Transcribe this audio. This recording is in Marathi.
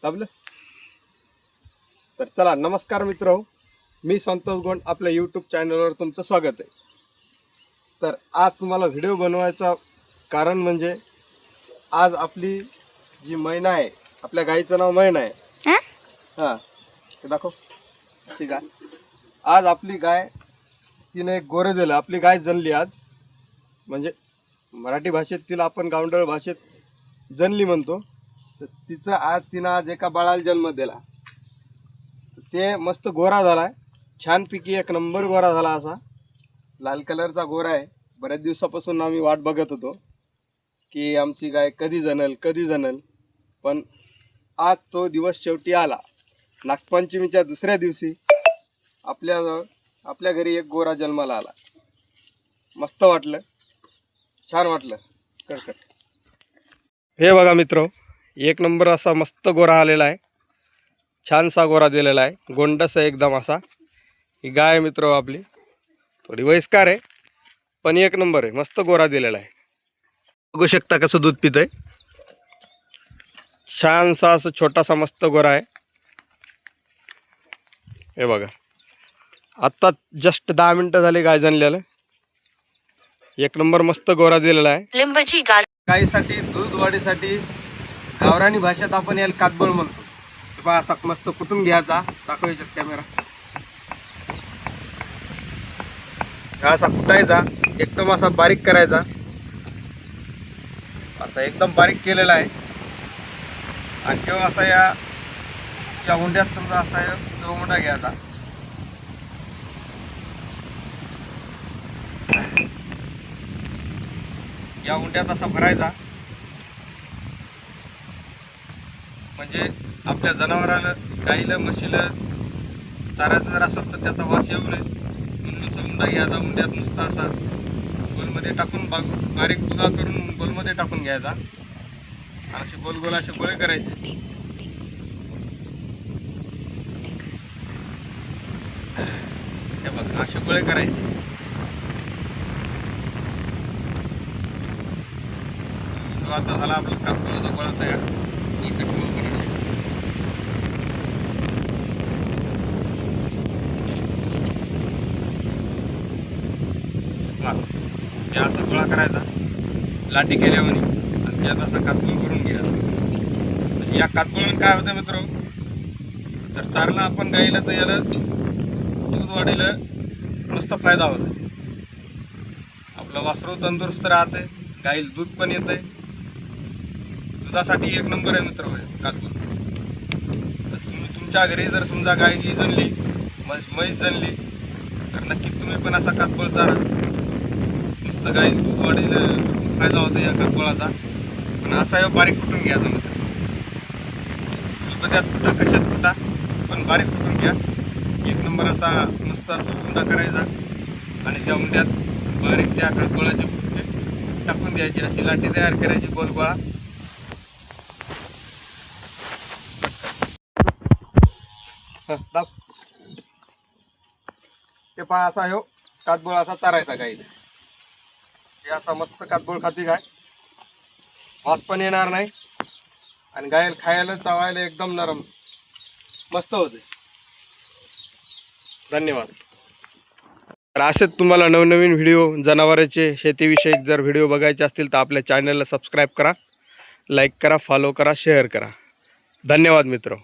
दाबलं. तर चला, नमस्कार मित्र, मी संतोष गोंड, आपल्या यूट्यूब चॅनलवर तुमचं स्वागत आहे. तर आज तुम्हाला व्हिडिओ बनवायचा कारण म्हणजे आज आपली जी मैना आहे, आपल्या गाईचं नाव मैना आहे. हां, ते दाखव. अशी गाय आज आपली गाय, तिने एक गोरे दिलं. आपली गाय जणली आज, म्हणजे मराठी भाषेत तिला आपण गावंढळ भाषेत जणली म्हणतो. तर तिचं आज तिनं एका बाळाला जन्म दिला. ते मस्त गोरा झाला आहे, छानपैकी एक नंबर गोरा झाला. असा लाल कलरचा गोरा आहे. बऱ्याच दिवसापासून आम्ही वाट बघत होतो की आमची गाय कधी जणल. पण आज तो दिवस शेवटी आला. नागपंचमीच्या दुसऱ्या दिवशी आपल्या घरी एक गोरा जन्माला आला. मस्त वाटलं, छान वाटलं. कडकड. हे बघा मित्र, एक नंबर असा मस्त गोरा आलेला आहे. छानसा गोरा दिलेला आहे, गोंडस आहे एकदम असा. ही गाय मित्र आपली थोडी वयस्कर आहे, पण एक नंबर आहे. मस्त गोरा दिलेला आहे. बघू शकता कसं दूध पितंय. छानसा असं छोटासा मस्त गोरा आहे. हे बघा, आत्ता जस्ट 10 मिनिटं झाली गाय जणलेलं. एक नंबर मस्त गोरा दिलेला आहे. लिंबाची गायीसाठी, दूध वाढीसाठी गावरानी भाषेत आपण याला कातबळ म्हणतो. पहा, असा मस्त कुटून घ्यायचा. दाखवायचा कॅमेरा. असा कुटायचा, एकदम असा बारीक करायचा. असा एकदम बारीक केलेला आहे. आणि किंवा असा या उंड्यात समजा असा जो उंडा घ्यायचा. या उंड्यात असा भरायचा, म्हणजे आपल्या जनावराला, गाईला, म्हशीला चारायचं जर असेल तर त्याचा वास येऊ नये म्हणून असा उंडा घ्यायचा. उंड्यात नुसता असा गोलमध्ये टाकून बारीक बुगा करून गोलमध्ये टाकून घ्यायचा. आणि असे गोल असे गोळे करायचे. हे बघा, असे गोळे करायचे. आता झाला आपला कापडाचा गोळा तयार. असा गोळा करायचा लाटी केल्यावर, आणि त्यात असा कातबळ करून घ्यायचा. या कातबळाने काय होतं मित्र, जर चारला आपण गाईला तर याला दूध वाढीला मस्त फायदा होतो. आपलं वासरू तंदुरुस्त राहते, गाईला दूध पण येतंय. दुधासाठी एक नंबर आहे मित्र कातबळ. तर तुम्ही तुमच्या घरी जर समजा गाय ही जणली, म्हैस जणली, तर नक्कीच तुम्ही पण असा कातबळ चारा. नुसतं गाय दूध वाढीला फायदा होतो या कातबळाचा. पण असा बारीक कुटून घ्यायचा मित्र. त्यात कुठा, कशात कुठा, पण बारीक कुटून घ्या. एक नंबर असा मस्त असा उंडा करायचा. आणि त्या उंड्यात बारीक त्या कातबळाचे फुटके टाकून द्यायची. अशी लाटी तयार करायची, गोल गोळा. ते पहा, असा ह्यो कातबळ असा चारायचा गाईला. हे असा मस्त कातबळ खाती गाय. वास पण येणार नाही, आणि गायला खायला, चावायला एकदम नरम मस्त होते. धन्यवाद. तर असेच तुम्हाला नवनवीन व्हिडिओ, जनावरांचे, शेतीविषयक जर व्हिडिओ बघायचे असतील तर आपल्या चॅनलला सबस्क्राईब करा, लाईक करा, फॉलो करा, शेअर करा. धन्यवाद मित्र.